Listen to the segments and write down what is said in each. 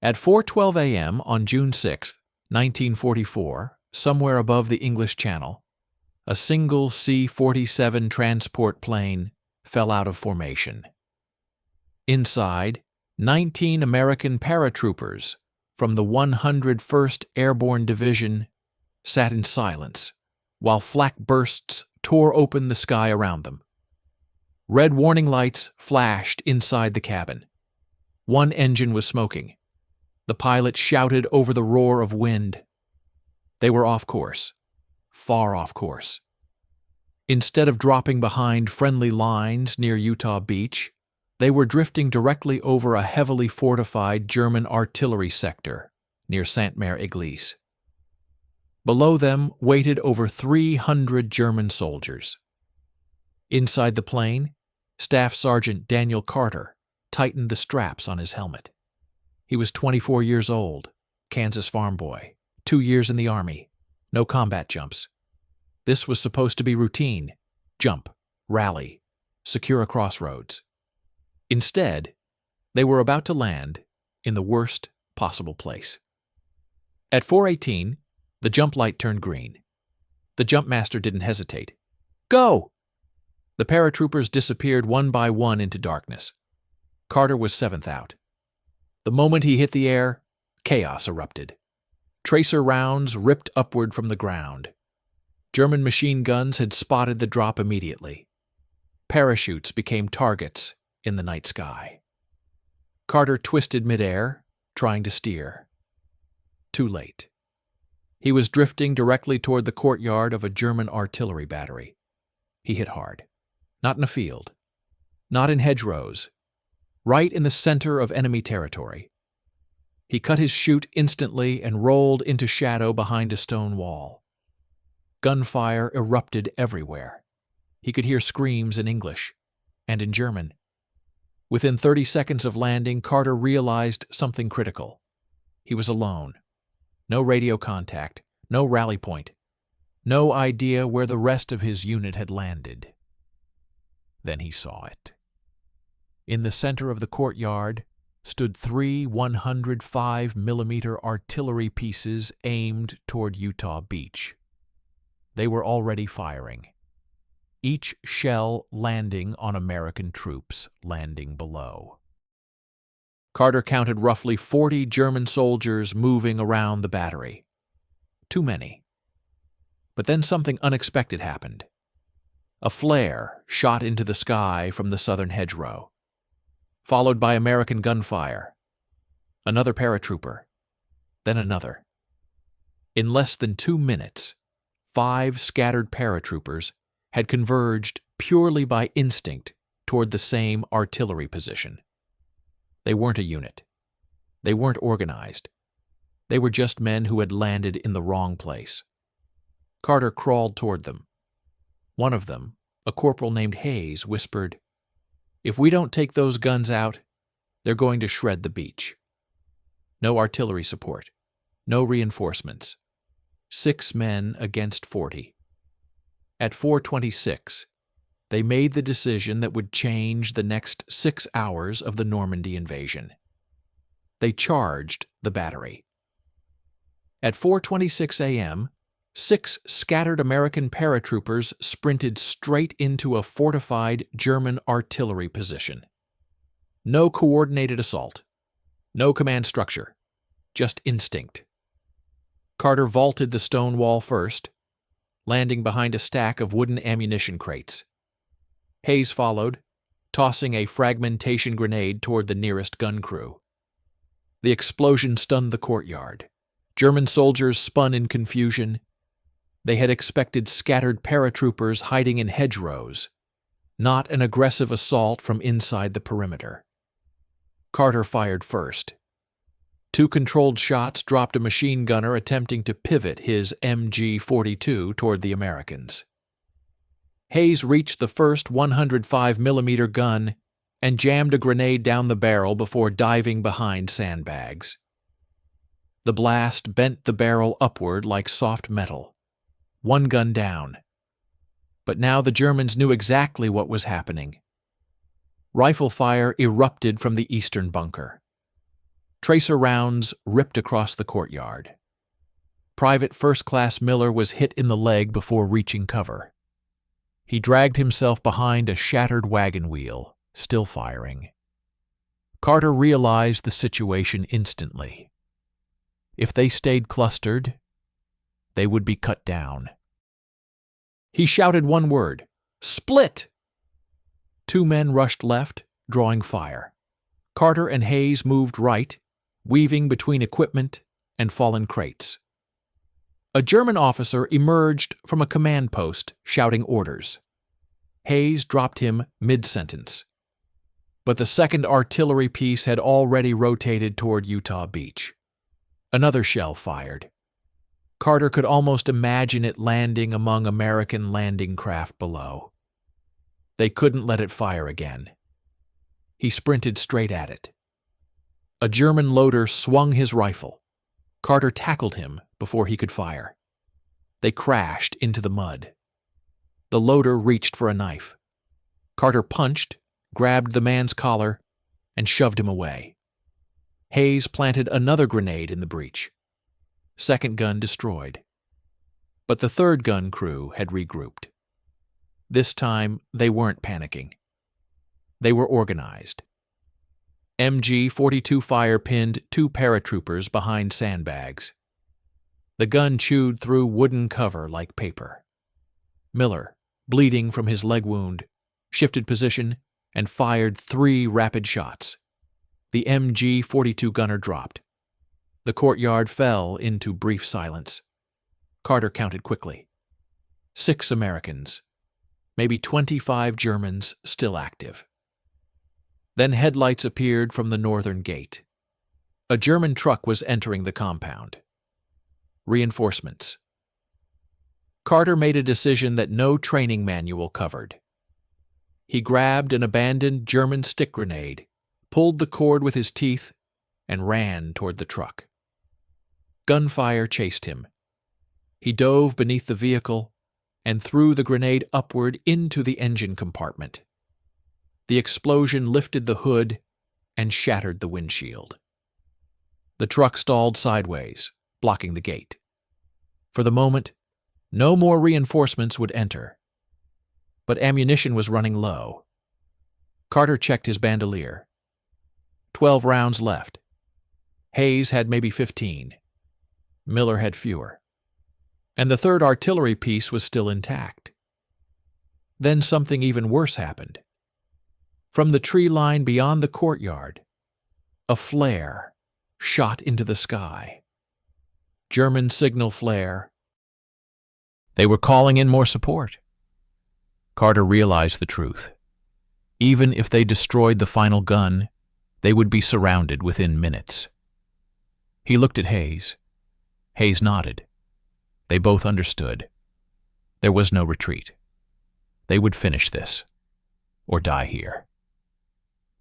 At 4:12 a.m. on June 6, 1944, somewhere above the English Channel, a single C-47 transport plane fell out of formation. Inside, 19 American paratroopers from the 101st Airborne Division sat in silence while flak bursts tore open the sky around them. Red warning lights flashed inside the cabin. One engine was smoking. The pilot shouted over the roar of wind. They were off course, far off course. Instead of dropping behind friendly lines near Utah Beach, they were drifting directly over a heavily fortified German artillery sector near Sainte-Mère-Église. Below them waited over 300 German soldiers. Inside the plane, Staff Sergeant Daniel Carter tightened the straps on his helmet. He was 24 years old, Kansas farm boy, 2 years in the Army, no combat jumps. This was supposed to be routine: jump, rally, secure a crossroads. Instead, they were about to land in the worst possible place. At 4:18, the jump light turned green. The jump master didn't hesitate. Go! The paratroopers disappeared one by one into darkness. Carter was seventh out. The moment he hit the air, chaos erupted. Tracer rounds ripped upward from the ground. German machine guns had spotted the drop immediately. Parachutes became targets in the night sky. Carter twisted midair, trying to steer. Too late. He was drifting directly toward the courtyard of a German artillery battery. He hit hard. Not in a field. Not in hedgerows. Right in the center of enemy territory. He cut his chute instantly and rolled into shadow behind a stone wall. Gunfire erupted everywhere. He could hear screams in English and in German. Within 30 seconds of landing, Carter realized something critical. He was alone. No radio contact, no rally point, no idea where the rest of his unit had landed. Then he saw it. In the center of the courtyard stood 3 105mm artillery pieces aimed toward Utah Beach. They were already firing, each shell landing on American troops landing below. Carter counted roughly 40 German soldiers moving around the battery. Too many. But then something unexpected happened. A flare shot into the sky from the southern hedgerow, followed by American gunfire. Another paratrooper, then another. In less than 2 minutes, 5 scattered paratroopers had converged purely by instinct toward the same artillery position. They weren't a unit. They weren't organized. They were just men who had landed in the wrong place. Carter crawled toward them. One of them, a corporal named Hayes, whispered, "If we don't take those guns out, they're going to shred the beach." No artillery support. No reinforcements. 6 men against 40. At 4:26, they made the decision that would change the next 6 hours of the Normandy invasion. They charged the battery. At 4:26 a.m., 6 scattered American paratroopers sprinted straight into a fortified German artillery position. No coordinated assault. No command structure. Just instinct. Carter vaulted the stone wall first, landing behind a stack of wooden ammunition crates. Hayes followed, tossing a fragmentation grenade toward the nearest gun crew. The explosion stunned the courtyard. German soldiers spun in confusion. They had expected scattered paratroopers hiding in hedgerows, not an aggressive assault from inside the perimeter. Carter fired first. 2 controlled shots dropped a machine gunner attempting to pivot his MG-42 toward the Americans. Hayes reached the first 105mm gun and jammed a grenade down the barrel before diving behind sandbags. The blast bent the barrel upward like soft metal. 1 gun down. But now the Germans knew exactly what was happening. Rifle fire erupted from the eastern bunker. Tracer rounds ripped across the courtyard. Private First Class Miller was hit in the leg before reaching cover. He dragged himself behind a shattered wagon wheel, still firing. Carter realized the situation instantly. If they stayed clustered, they would be cut down. He shouted one word, "Split!" 2 men rushed left, drawing fire. Carter and Hayes moved right, weaving between equipment and fallen crates. A German officer emerged from a command post, shouting orders. Hayes dropped him mid-sentence. But the second artillery piece had already rotated toward Utah Beach. Another shell fired. Carter could almost imagine it landing among American landing craft below. They couldn't let it fire again. He sprinted straight at it. A German loader swung his rifle. Carter tackled him before he could fire. They crashed into the mud. The loader reached for a knife. Carter punched, grabbed the man's collar, and shoved him away. Hayes planted another grenade in the breach. Second gun destroyed. But the third gun crew had regrouped. This time, they weren't panicking. They were organized. MG-42 fire pinned 2 paratroopers behind sandbags. The gun chewed through wooden cover like paper. Miller, bleeding from his leg wound, shifted position and fired 3 rapid shots. The MG-42 gunner dropped. The courtyard fell into brief silence. Carter counted quickly. 6 Americans, maybe 25 Germans still active. Then headlights appeared from the northern gate. A German truck was entering the compound. Reinforcements. Carter made a decision that no training manual covered. He grabbed an abandoned German stick grenade, pulled the cord with his teeth, and ran toward the truck. Gunfire chased him. He dove beneath the vehicle and threw the grenade upward into the engine compartment. The explosion lifted the hood and shattered the windshield. The truck stalled sideways, blocking the gate. For the moment, no more reinforcements would enter. But ammunition was running low. Carter checked his bandolier. 12 rounds left. Hayes had maybe 15. Miller had fewer. And the third artillery piece was still intact. Then something even worse happened. From the tree line beyond the courtyard, a flare shot into the sky. German signal flare. They were calling in more support. Carter realized the truth. Even if they destroyed the final gun, they would be surrounded within minutes. He looked at Hayes. Hayes nodded. They both understood. There was no retreat. They would finish this, or die here.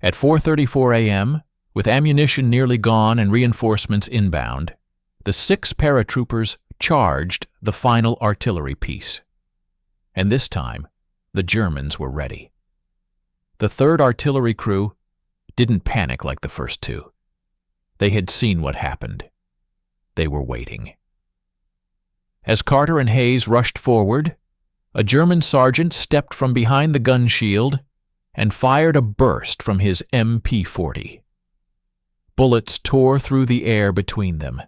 At 4:34 a.m., with ammunition nearly gone and reinforcements inbound, the 6 paratroopers charged the final artillery piece. And this time, the Germans were ready. The 3rd artillery crew didn't panic like the first 2. They had seen what happened. They were waiting. As Carter and Hayes rushed forward, a German sergeant stepped from behind the gun shield and fired a burst from his MP-40. Bullets tore through the air between them.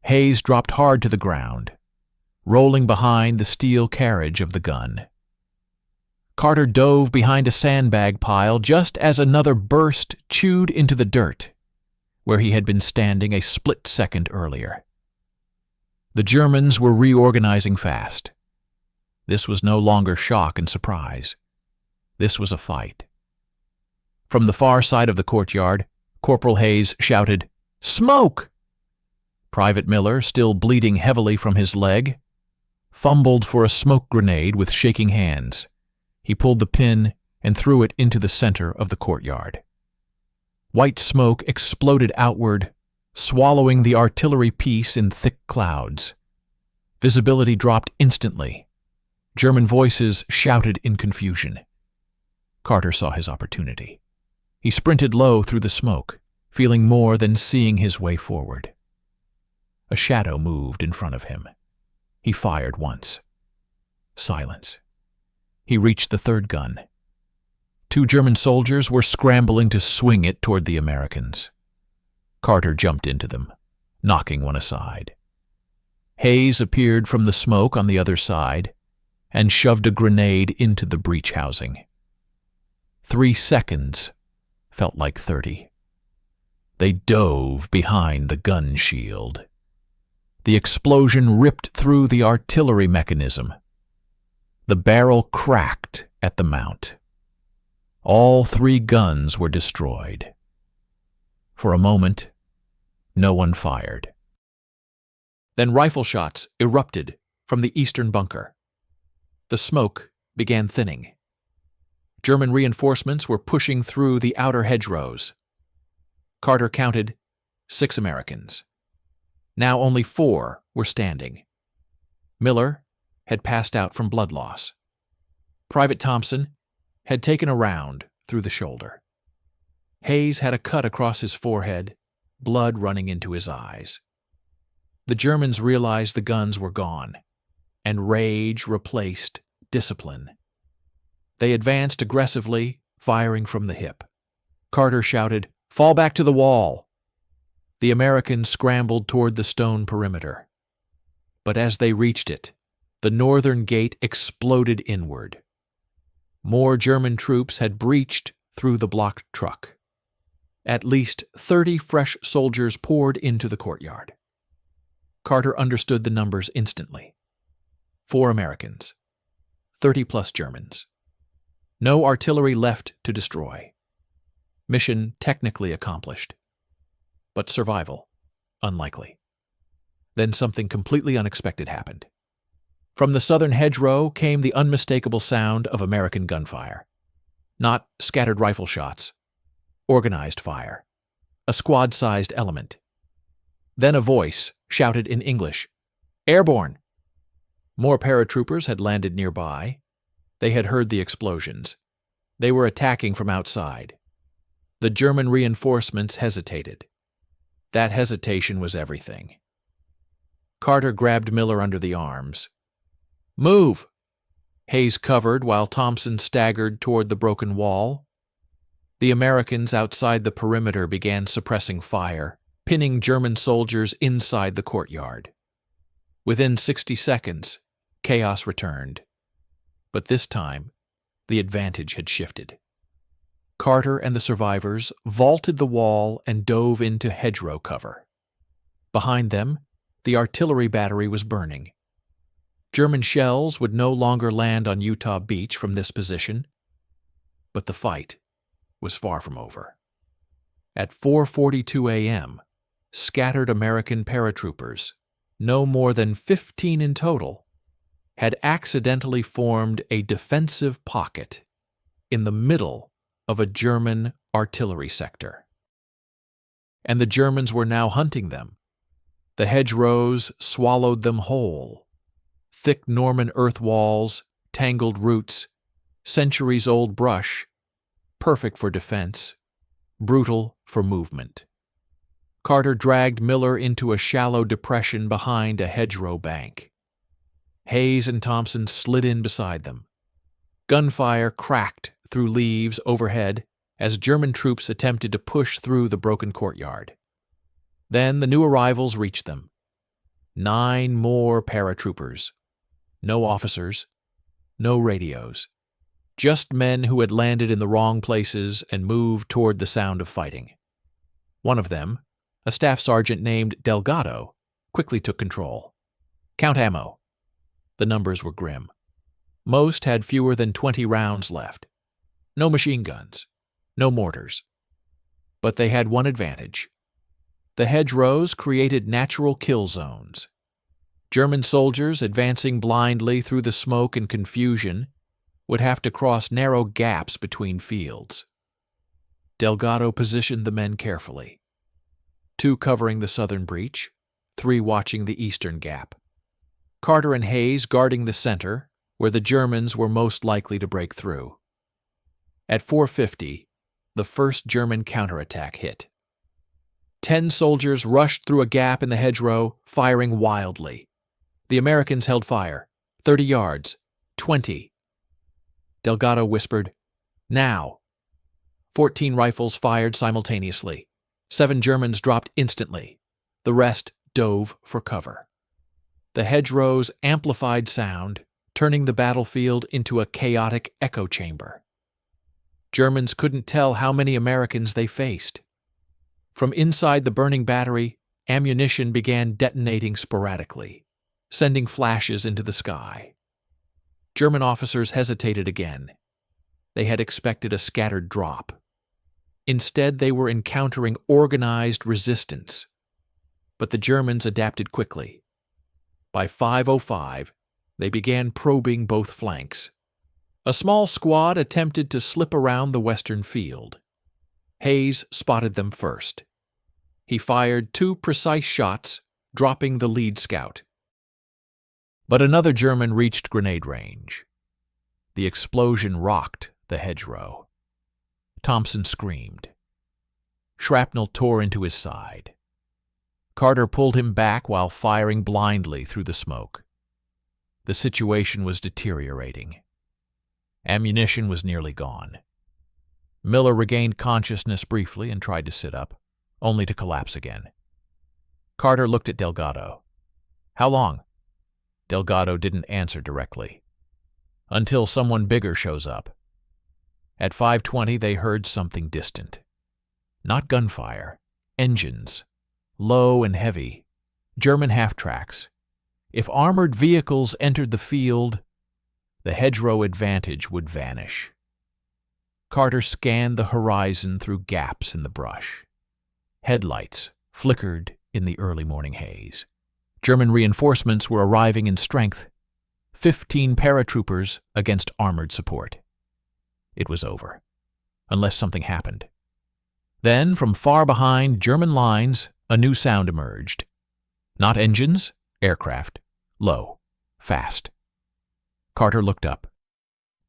Hayes dropped hard to the ground, rolling behind the steel carriage of the gun. Carter dove behind a sandbag pile just as another burst chewed into the dirt, where he had been standing a split second earlier. The Germans were reorganizing fast. This was no longer shock and surprise. This was a fight. From the far side of the courtyard, Corporal Hayes shouted, "Smoke!" Private Miller, still bleeding heavily from his leg, fumbled for a smoke grenade with shaking hands. He pulled the pin and threw it into the center of the courtyard. White smoke exploded outward, swallowing the artillery piece in thick clouds. Visibility dropped instantly. German voices shouted in confusion. Carter saw his opportunity. He sprinted low through the smoke, feeling more than seeing his way forward. A shadow moved in front of him. He fired once. Silence. He reached the third gun. 2 German soldiers were scrambling to swing it toward the Americans. Carter jumped into them, knocking one aside. Hayes appeared from the smoke on the other side and shoved a grenade into the breech housing. 3 seconds felt like 30. They dove behind the gun shield. The explosion ripped through the artillery mechanism. The barrel cracked at the mount. All 3 guns were destroyed. For a moment, no one fired. Then rifle shots erupted from the eastern bunker. The smoke began thinning. German reinforcements were pushing through the outer hedgerows. Carter counted 6 Americans. Now only 4 were standing. Miller had passed out from blood loss. Private Thompson had taken a round through the shoulder. Hayes had a cut across his forehead, blood running into his eyes. The Germans realized the guns were gone, and rage replaced discipline. They advanced aggressively, firing from the hip. Carter shouted, "Fall back to the wall!" The Americans scrambled toward the stone perimeter. But as they reached it, the northern gate exploded inward. More German troops had breached through the blocked truck. At least 30 fresh soldiers poured into the courtyard. Carter understood the numbers instantly. 4 Americans, 30-plus Germans. No artillery left to destroy. Mission technically accomplished, but survival unlikely. Then something completely unexpected happened. From the southern hedgerow came the unmistakable sound of American gunfire. Not scattered rifle shots, organized fire, a squad-sized element. Then a voice shouted in English, "Airborne!" More paratroopers had landed nearby. They had heard the explosions. They were attacking from outside. The German reinforcements hesitated. That hesitation was everything. Carter grabbed Miller under the arms. "Move!" Hayes covered while Thompson staggered toward the broken wall. The Americans outside the perimeter began suppressing fire, pinning German soldiers inside the courtyard. Within 60 seconds, chaos returned. But this time, the advantage had shifted. Carter and the survivors vaulted the wall and dove into hedgerow cover. Behind them, the artillery battery was burning. German shells would no longer land on Utah Beach from this position, but the fight was far from over. At 4:42 a.m., scattered American paratroopers, no more than 15 in total, had accidentally formed a defensive pocket in the middle of a German artillery sector. And the Germans were now hunting them. The hedgerows swallowed them whole. Thick Norman earth walls, tangled roots, centuries-old brush, perfect for defense, brutal for movement. Carter dragged Miller into a shallow depression behind a hedgerow bank. Hayes and Thompson slid in beside them. Gunfire cracked through leaves overhead as German troops attempted to push through the broken courtyard. Then the new arrivals reached them. 9 more paratroopers. No officers, no radios. Just men who had landed in the wrong places and moved toward the sound of fighting. One of them, a staff sergeant named Delgado, quickly took control. "Count ammo." The numbers were grim. Most had fewer than 20 rounds left. No machine guns, no mortars. But they had one advantage. The hedgerows created natural kill zones. German soldiers advancing blindly through the smoke and confusion would have to cross narrow gaps between fields. Delgado positioned the men carefully. 2 covering the southern breach, 3 watching the eastern gap. Carter and Hayes guarding the center, where the Germans were most likely to break through. At 4:50, the first German counterattack hit. 10 soldiers rushed through a gap in the hedgerow, firing wildly. The Americans held fire. 30 yards. 20. Delgado whispered, "Now." 14 rifles fired simultaneously. 7 Germans dropped instantly. The rest dove for cover. The hedgerows amplified sound, turning the battlefield into a chaotic echo chamber. Germans couldn't tell how many Americans they faced. From inside the burning battery, ammunition began detonating sporadically, sending flashes into the sky. German officers hesitated again. They had expected a scattered drop. Instead, they were encountering organized resistance. But the Germans adapted quickly. By 5:05, they began probing both flanks. A small squad attempted to slip around the western field. Hayes spotted them first. He fired 2 precise shots, dropping the lead scout. But another German reached grenade range. The explosion rocked the hedgerow. Thompson screamed. Shrapnel tore into his side. Carter pulled him back while firing blindly through the smoke. The situation was deteriorating. Ammunition was nearly gone. Miller regained consciousness briefly and tried to sit up, only to collapse again. Carter looked at Delgado. "How long?" Delgado didn't answer directly. "Until someone bigger shows up." At 5:20 they heard something distant. Not gunfire, engines, low and heavy, German half-tracks. If armored vehicles entered the field, the hedgerow advantage would vanish. Carter scanned the horizon through gaps in the brush. Headlights flickered in the early morning haze. German reinforcements were arriving in strength. 15 paratroopers against armored support. It was over, unless something happened. Then, from far behind German lines, a new sound emerged. Not engines, aircraft. Low, fast. Carter looked up.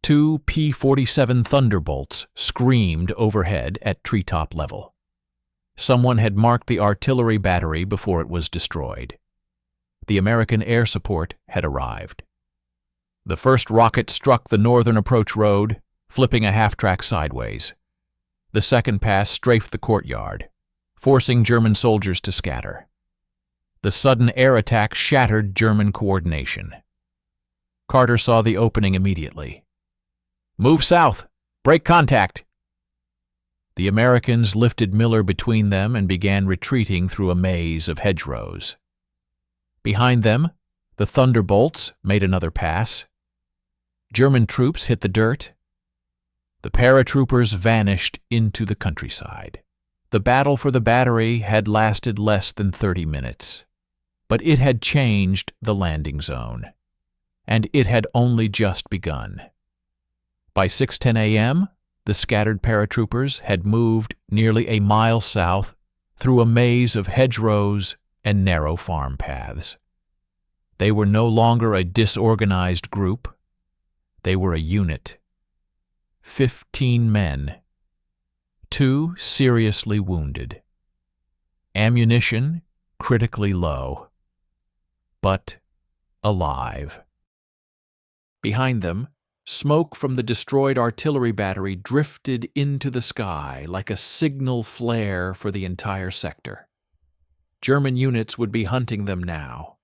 2 P-47 Thunderbolts screamed overhead at treetop level. Someone had marked the artillery battery before it was destroyed. The American air support had arrived. The first rocket struck the northern approach road, flipping a half-track sideways. The second pass strafed the courtyard, forcing German soldiers to scatter. The sudden air attack shattered German coordination. Carter saw the opening immediately. "Move south! Break contact!" The Americans lifted Miller between them and began retreating through a maze of hedgerows. Behind them, the Thunderbolts made another pass. German troops hit the dirt. The paratroopers vanished into the countryside. The battle for the battery had lasted less than 30 minutes, but it had changed the landing zone, and it had only just begun. By 6:10 a.m., the scattered paratroopers had moved nearly a mile south through a maze of hedgerows and narrow farm paths. They were no longer a disorganized group. They were a unit. 15 men. 2 seriously wounded. Ammunition critically low. But alive. Behind them, smoke from the destroyed artillery battery drifted into the sky like a signal flare for the entire sector. German units would be hunting them now.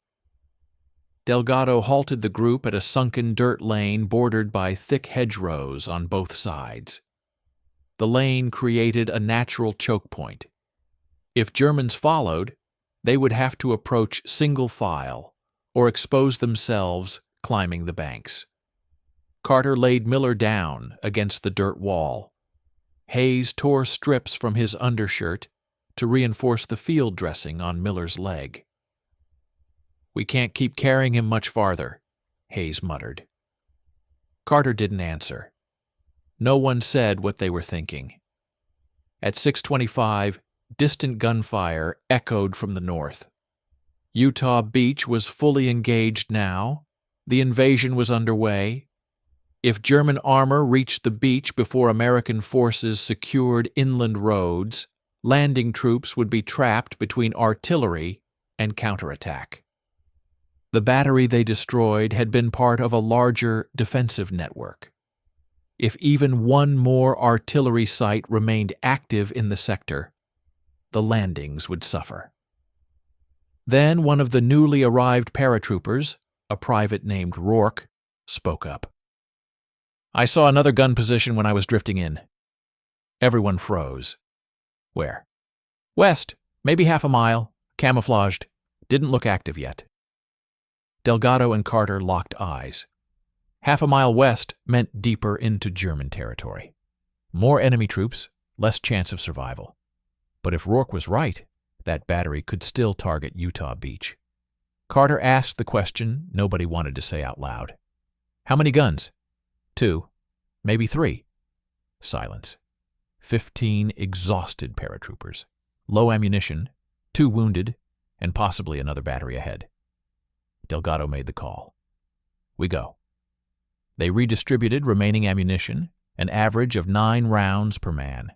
Delgado halted the group at a sunken dirt lane bordered by thick hedgerows on both sides. The lane created a natural choke point. If Germans followed, they would have to approach single file or expose themselves climbing the banks. Carter laid Miller down against the dirt wall. Hayes tore strips from his undershirt to reinforce the field dressing on Miller's leg. "We can't keep carrying him much farther," Hayes muttered. Carter didn't answer. No one said what they were thinking. At 6:25, distant gunfire echoed from the north. Utah Beach was fully engaged now. The invasion was underway. If German armor reached the beach before American forces secured inland roads, landing troops would be trapped between artillery and counterattack. The battery they destroyed had been part of a larger defensive network. If even one more artillery site remained active in the sector, the landings would suffer. Then one of the newly arrived paratroopers, a private named Rourke, spoke up. "I saw another gun position when I was drifting in." Everyone froze. "Where?" "West, maybe half a mile, camouflaged, didn't look active yet." Delgado and Carter locked eyes. Half a mile west meant deeper into German territory. More enemy troops, less chance of survival. But if Rourke was right, that battery could still target Utah Beach. Carter asked the question nobody wanted to say out loud. "How many guns?" "2, maybe 3. Silence. 15 exhausted paratroopers. Low ammunition, 2 wounded, and possibly another battery ahead. Delgado made the call. "We go." They redistributed remaining ammunition, an average of 9 rounds per man.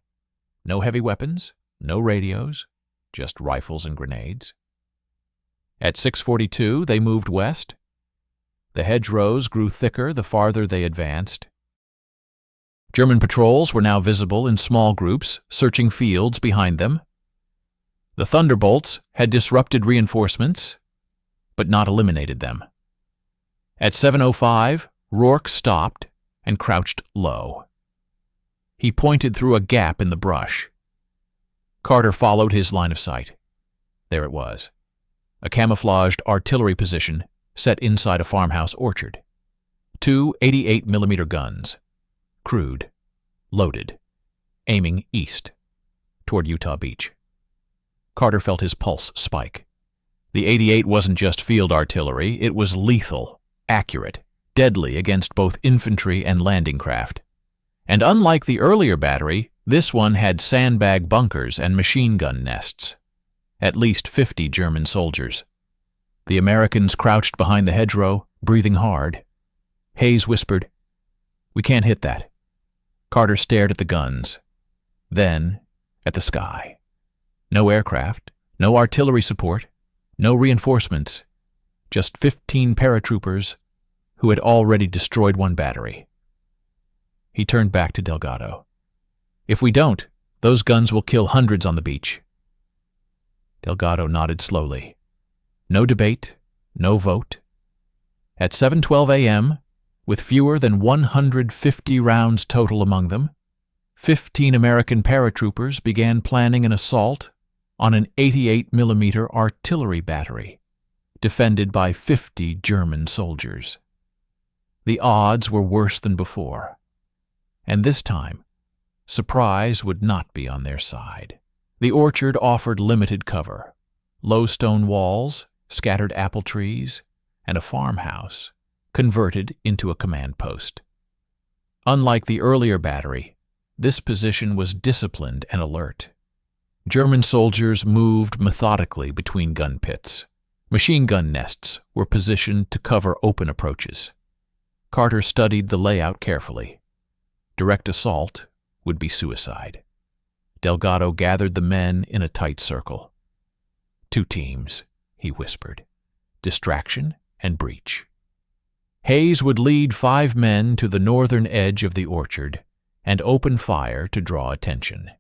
No heavy weapons, no radios, just rifles and grenades. At 6:42, they moved west. The hedgerows grew thicker the farther they advanced. German patrols were now visible in small groups, searching fields behind them. The Thunderbolts had disrupted reinforcements, but not eliminated them. At 7:05, Rourke stopped and crouched low. He pointed through a gap in the brush. Carter followed his line of sight. There it was, a camouflaged artillery position set inside a farmhouse orchard. 2 88mm guns, crude, loaded, aiming east, toward Utah Beach. Carter felt his pulse spike. The 88 wasn't just field artillery, it was lethal, accurate, deadly against both infantry and landing craft. And unlike the earlier battery, this one had sandbag bunkers and machine gun nests. At least 50 German soldiers. The Americans crouched behind the hedgerow, breathing hard. Hayes whispered, "We can't hit that." Carter stared at the guns, then at the sky. No aircraft, no artillery support, no reinforcements, just 15 paratroopers who had already destroyed one battery. He turned back to Delgado. "If we don't, those guns will kill hundreds on the beach." Delgado nodded slowly. No debate, no vote. At 7:12 a.m., with fewer than 150 rounds total among them, 15 American paratroopers began planning an assault on an 88mm artillery battery, defended by 50 German soldiers. The odds were worse than before, and this time, surprise would not be on their side. The orchard offered limited cover, low stone walls, scattered apple trees, and a farmhouse converted into a command post. Unlike the earlier battery, this position was disciplined and alert. German soldiers moved methodically between gun pits. Machine gun nests were positioned to cover open approaches. Carter studied the layout carefully. Direct assault would be suicide. Delgado gathered the men in a tight circle. 2 teams, he whispered. Distraction and breach. Hayes would lead 5 men to the northern edge of the orchard and open fire to draw attention.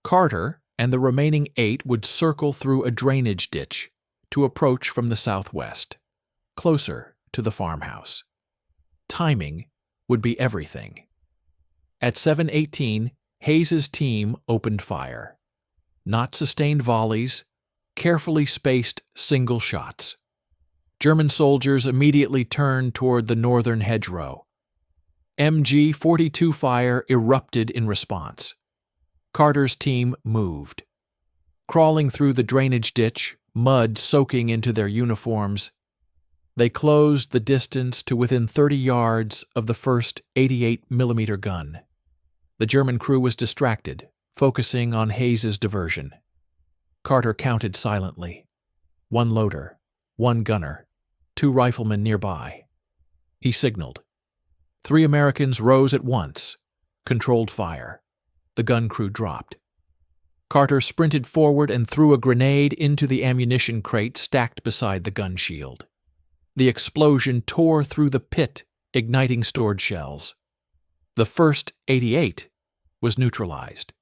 Carter and the remaining 8 would circle through a drainage ditch to approach from the southwest, closer to the farmhouse. Timing would be everything. At 7:18, Hayes's team opened fire. Not sustained volleys, carefully spaced single shots. German soldiers immediately turned toward the northern hedgerow. MG-42 fire erupted in response. Carter's team moved. Crawling through the drainage ditch, mud soaking into their uniforms, they closed the distance to within 30 yards of the first 88mm gun. The German crew was distracted, focusing on Hayes's diversion. Carter counted silently. 1 loader, 1 gunner, 2 riflemen nearby. He signaled. 3 Americans rose at once, controlled fire. The gun crew dropped. Carter sprinted forward and threw a grenade into the ammunition crate stacked beside the gun shield. The explosion tore through the pit, igniting stored shells. The first 88 was neutralized,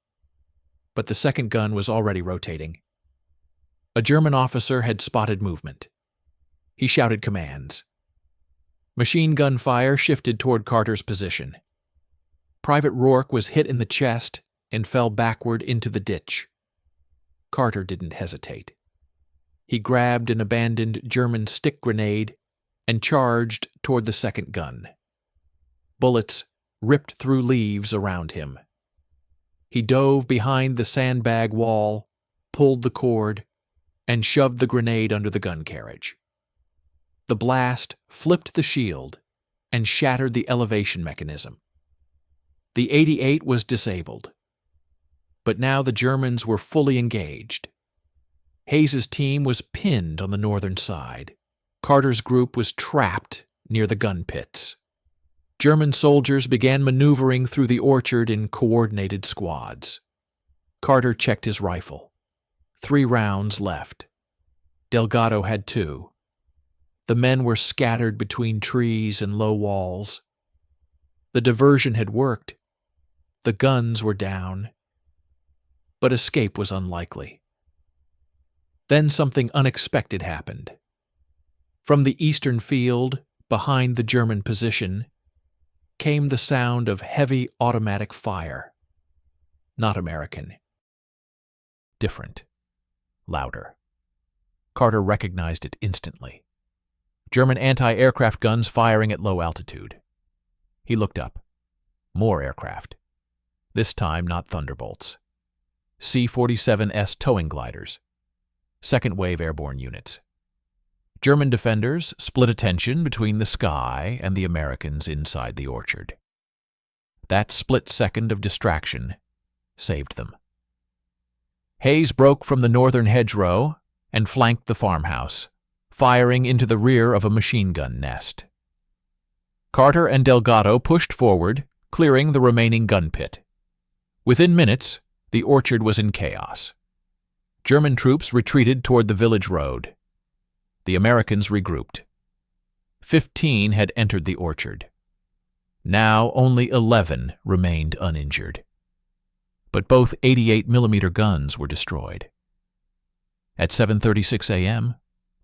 but the second gun was already rotating. A German officer had spotted movement. He shouted commands. Machine gun fire shifted toward Carter's position. Private Rourke was hit in the chest and fell backward into the ditch. Carter didn't hesitate. He grabbed an abandoned German stick grenade and charged toward the second gun. Bullets ripped through leaves around him. He dove behind the sandbag wall, pulled the cord, and shoved the grenade under the gun carriage. The blast flipped the shield and shattered the elevation mechanism. The 88 was disabled. But now the Germans were fully engaged. Hayes's team was pinned on the northern side. Carter's group was trapped near the gun pits. German soldiers began maneuvering through the orchard in coordinated squads. Carter checked his rifle. 3 rounds left. Delgado had 2. The men were scattered between trees and low walls. The diversion had worked. The guns were down. But escape was unlikely. Then something unexpected happened. From the eastern field, behind the German position, came the sound of heavy automatic fire. Not American. Different. Louder. Carter recognized it instantly. German anti-aircraft guns firing at low altitude. He looked up. More aircraft. This time not Thunderbolts. C-47S towing gliders. Second-wave airborne units. German defenders split attention between the sky and the Americans inside the orchard. That split second of distraction saved them. Hayes broke from the northern hedgerow and flanked the farmhouse, firing into the rear of a machine gun nest. Carter and Delgado pushed forward, clearing the remaining gun pit. Within minutes, the orchard was in chaos. German troops retreated toward the village road. The Americans regrouped. 15 had entered the orchard. Now only 11 remained uninjured. But both 88mm guns were destroyed. At 7:36 a.m.,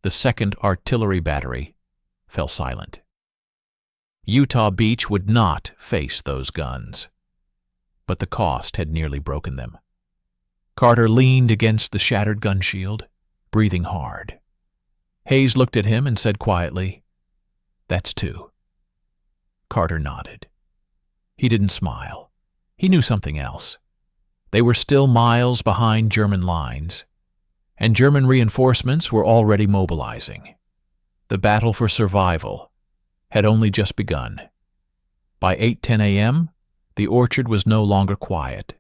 the 2nd Artillery Battery fell silent. Utah Beach would not face those guns, but the cost had nearly broken them. Carter leaned against the shattered gun shield, breathing hard. Hayes looked at him and said quietly, "That's 2." Carter nodded. He didn't smile. He knew something else. They were still miles behind German lines, and German reinforcements were already mobilizing. The battle for survival had only just begun. By 8:10 a.m., the orchard was no longer quiet.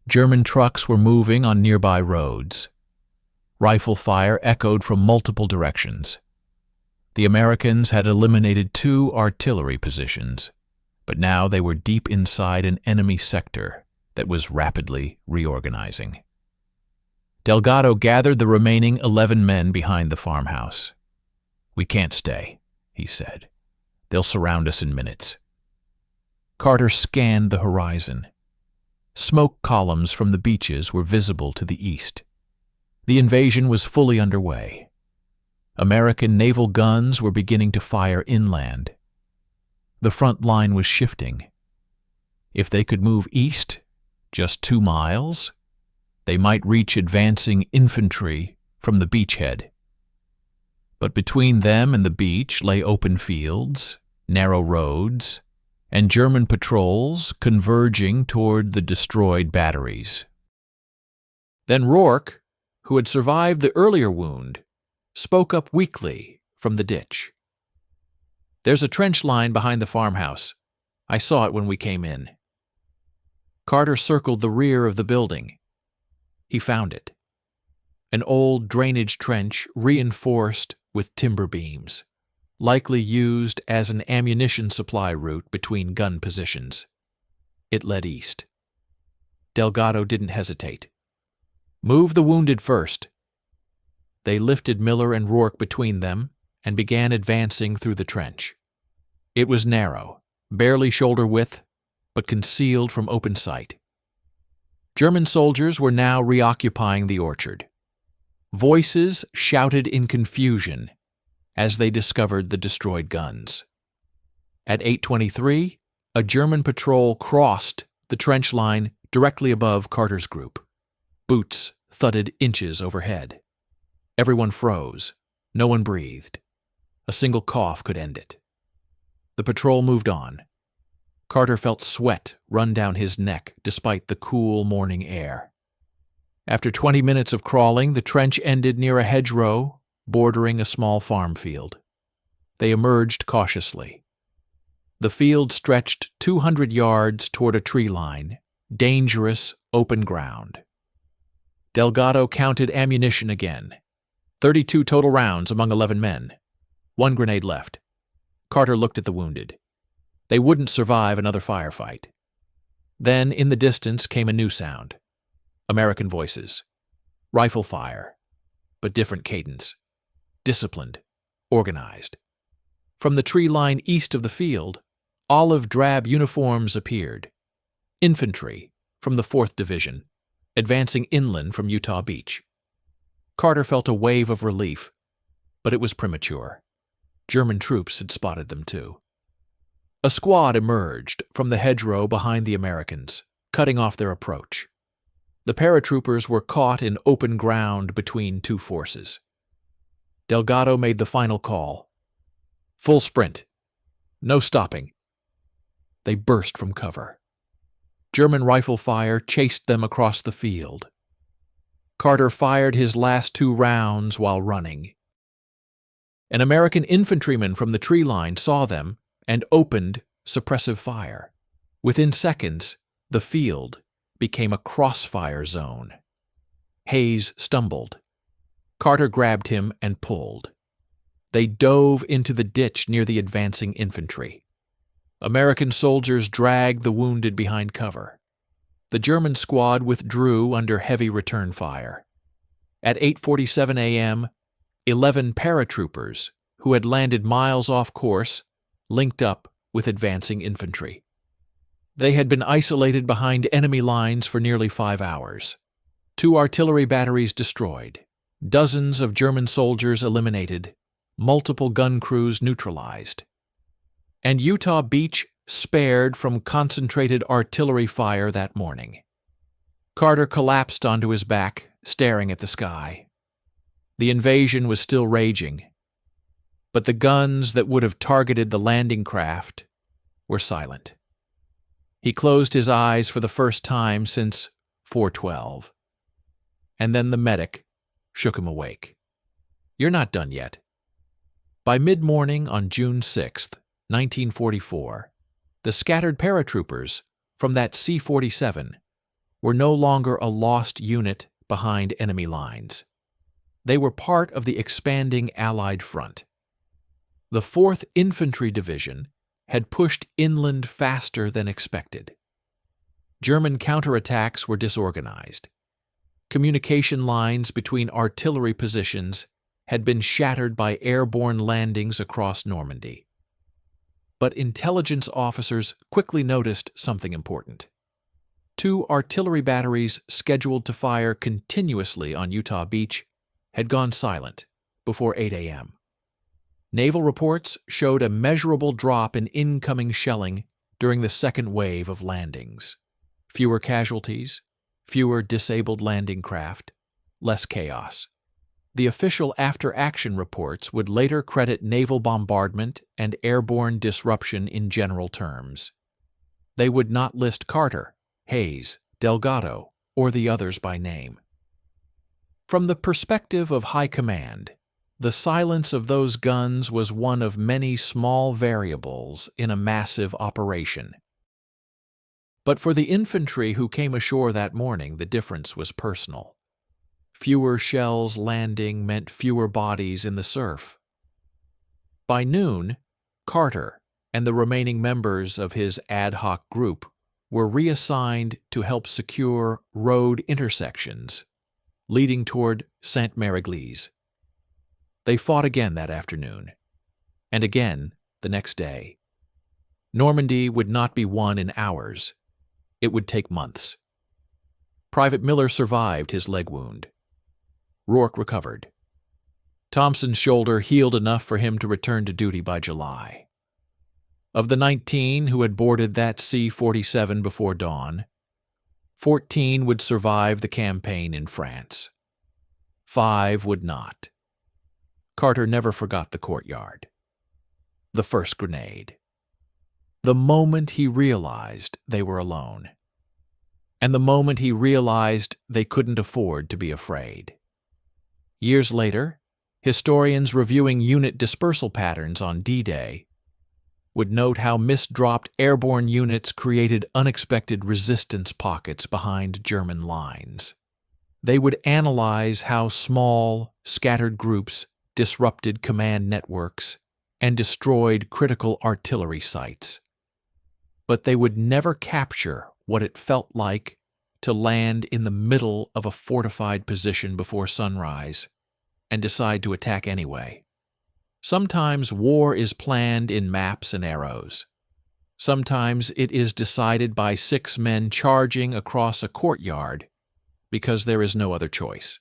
German trucks were moving on nearby roads. Rifle fire echoed from multiple directions. The Americans had eliminated 2 artillery positions, but now they were deep inside an enemy sector that was rapidly reorganizing. Delgado gathered the remaining 11 men behind the farmhouse. "We can't stay," he said. "They'll surround us in minutes." Carter scanned the horizon. Smoke columns from the beaches were visible to the east. The invasion was fully underway. American naval guns were beginning to fire inland. The front line was shifting. If they could move east, just 2 miles, they might reach advancing infantry from the beachhead. But between them and the beach lay open fields, narrow roads, and German patrols converging toward the destroyed batteries. Then Rourke, who had survived the earlier wound, spoke up weakly from the ditch. "There's a trench line behind the farmhouse. I saw it when we came in." Carter circled the rear of the building. He found it. An old drainage trench reinforced with timber beams, likely used as an ammunition supply route between gun positions. It led east. Delgado didn't hesitate. "Move the wounded first." They lifted Miller and Rourke between them and began advancing through the trench. It was narrow, barely shoulder width, but concealed from open sight. German soldiers were now reoccupying the orchard. Voices shouted in confusion as they discovered the destroyed guns. At 8:23, a German patrol crossed the trench line directly above Carter's group. Boots thudded inches overhead. Everyone froze. No one breathed. A single cough could end it. The patrol moved on. Carter felt sweat run down his neck despite the cool morning air. After 20 minutes of crawling, the trench ended near a hedgerow bordering a small farm field. They emerged cautiously. The field stretched 200 yards toward a tree line, dangerous open ground. Delgado counted ammunition again. 32 total rounds among 11 men. 1 grenade left. Carter looked at the wounded. They wouldn't survive another firefight. Then, in the distance, came a new sound. American voices. Rifle fire, but different cadence. Disciplined, organized. From the tree line east of the field, olive-drab uniforms appeared. Infantry from the 4th Division, advancing inland from Utah Beach. Carter felt a wave of relief, but it was premature. German troops had spotted them too. A squad emerged from the hedgerow behind the Americans, cutting off their approach. The paratroopers were caught in open ground between two forces. Delgado made the final call. Full sprint. No stopping. They burst from cover. German rifle fire chased them across the field. Carter fired his last 2 rounds while running. An American infantryman from the tree line saw them and opened suppressive fire. Within seconds, the field became a crossfire zone. Hayes stumbled. Carter grabbed him and pulled. They dove into the ditch near the advancing infantry. American soldiers dragged the wounded behind cover. The German squad withdrew under heavy return fire. At 8:47 a.m., 11 paratroopers, who had landed miles off course, linked up with advancing infantry. They had been isolated behind enemy lines for nearly 5 hours. 2 artillery batteries destroyed, dozens of German soldiers eliminated, multiple gun crews neutralized. And Utah Beach spared from concentrated artillery fire that morning. Carter collapsed onto his back, staring at the sky. The invasion was still raging, but the guns that would have targeted the landing craft were silent. He closed his eyes for the first time since 4/12, and then the medic shook him awake. "You're not done yet." By mid-morning on June 6th, 1944, the scattered paratroopers from that C-47 were no longer a lost unit behind enemy lines. They were part of the expanding Allied front. The 4th Infantry Division had pushed inland faster than expected. German counterattacks were disorganized. Communication lines between artillery positions had been shattered by airborne landings across Normandy. But intelligence officers quickly noticed something important. 2 artillery batteries scheduled to fire continuously on Utah Beach had gone silent before 8 a.m. Naval reports showed a measurable drop in incoming shelling during the second wave of landings. Fewer casualties, fewer disabled landing craft, less chaos. The official after-action reports would later credit naval bombardment and airborne disruption in general terms. They would not list Carter, Hayes, Delgado, or the others by name. From the perspective of high command, the silence of those guns was one of many small variables in a massive operation. But for the infantry who came ashore that morning, the difference was personal. Fewer shells landing meant fewer bodies in the surf. By noon, Carter and the remaining members of his ad hoc group were reassigned to help secure road intersections, leading toward Sainte-Mère-Église. They fought again that afternoon, and again the next day. Normandy would not be won in hours. It would take months. Private Miller survived his leg wound. Rourke recovered. Thompson's shoulder healed enough for him to return to duty by July. Of the 19 who had boarded that C-47 before dawn, 14 would survive the campaign in France. 5 would not. Carter never forgot the courtyard. The first grenade. The moment he realized they were alone. And the moment he realized they couldn't afford to be afraid. Years later, historians reviewing unit dispersal patterns on D-Day would note how misdropped airborne units created unexpected resistance pockets behind German lines. They would analyze how small, scattered groups disrupted command networks and destroyed critical artillery sites. But they would never capture what it felt like to land in the middle of a fortified position before sunrise and decide to attack anyway. Sometimes war is planned in maps and arrows. Sometimes it is decided by 6 men charging across a courtyard because there is no other choice.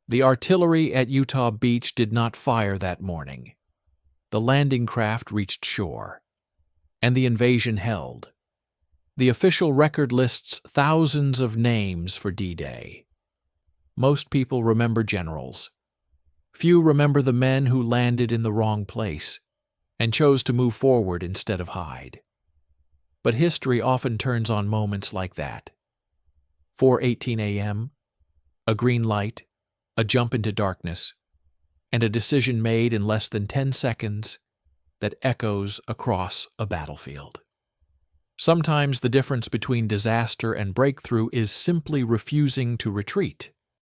The artillery at Utah Beach did not fire that morning. The landing craft reached shore, and the invasion held. The official record lists thousands of names for D-Day. Most people remember generals. Few remember the men who landed in the wrong place and chose to move forward instead of hide. But history often turns on moments like that. 4:18 a.m., a green light, a jump into darkness, and a decision made in less than 10 seconds that echoes across a battlefield. Sometimes the difference between disaster and breakthrough is simply refusing to retreat.